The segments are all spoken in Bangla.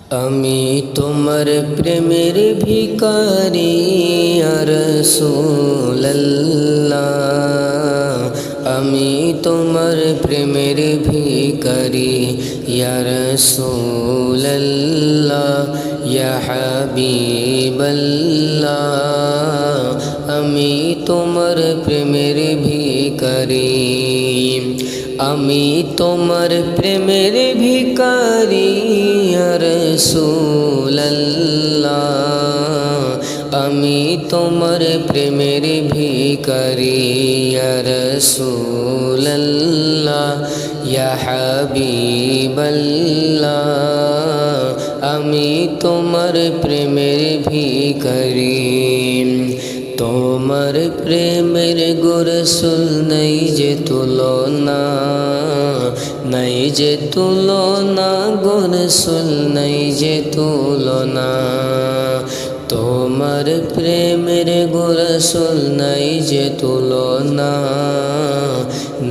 আমি তোমার প্রেমের ভিখারি ইয়া রাসূলুল্লাহ, আমি তোমার প্রেমের ভিখারি ইয়া রাসূলুল্লাহ, ইয়া হাবিবাল্লাহ, আমি তোমার প্রেমের ভিখারি। আমি তোমার প্রেমের ভিখারি ইয়া রাসূলুল্লাহ, আমি তোমার প্রেমের ভিখারি ইয়া রাসূলুল্লাহ, ইয়া হাবিবাল্লাহ, আমি তোমার প্রেমের ভিখারি। তোমার প্রেমের গো রাসূল নাই যে তুলনা, নাই যে তুলনা গো রাসূল নাই যে তুলনা। তোমার প্রেমের গো রাসূল নাই যে তুলনা,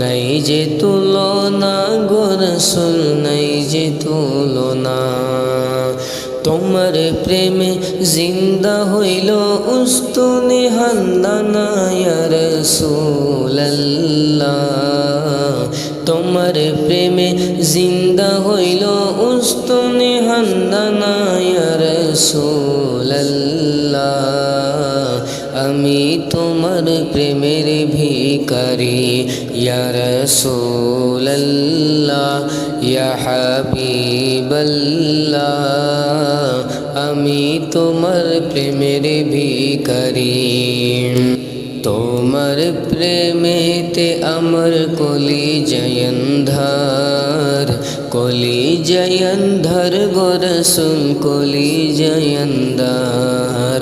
নাই যে তুলনা গো রাসূল নাই যে তুলনা। তোমার প্রেমে জিন্দা হইল উস্তুনে হান্দানা ইয়া রাসূলুল্লাহ, তোমার প্রেমে জিন্দা হইল উস্তুনে হান্দানা ইয়া রাসূলুল্লাহ, আমি তোমার প্রেমের ভিখারি ইয়া রাসূলুল্লাহ, ইয়া হাবিবাল্লাহ, আমি তোমার প্রেমের ভিখারি। তোমার প্রেমেতে আমার কলিজায় অন্ধার, কলিজায় অন্ধার গো রাসূল কলিজায় অন্ধার।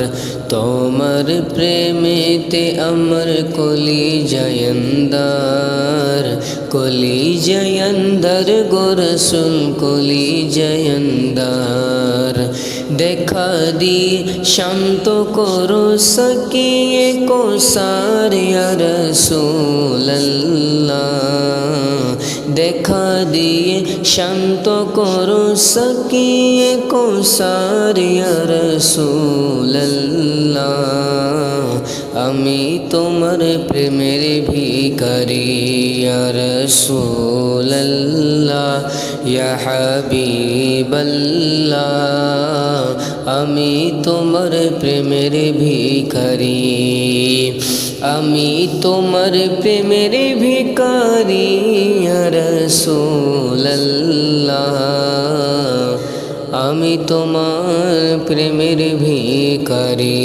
তোমার প্রেমেতে আমার কলিজায় অন্ধার, কলিজায় অন্ধার গো রাসূল কলিজায় অন্ধার। দেখা দি শান্ত করো সকিয়ে কৌসার ইয়া রাসূলুল্লাহ, দেখা দিয়ে শান্ত করো সকিয়ে কৌসার ইয়া রাসূলুল্লাহ, আমি তোমার প্রেমের ভিখারি ইয়া রাসূলুল্লাহ, ইয়া হাবিবাল্লাহ, আমি তোমার প্রেমের ভিখারি। আমি তোমার প্রেমের ভিখারি ইয়া রাসূলুল্লাহ, আমি তোমার প্রেমের ভিখারি।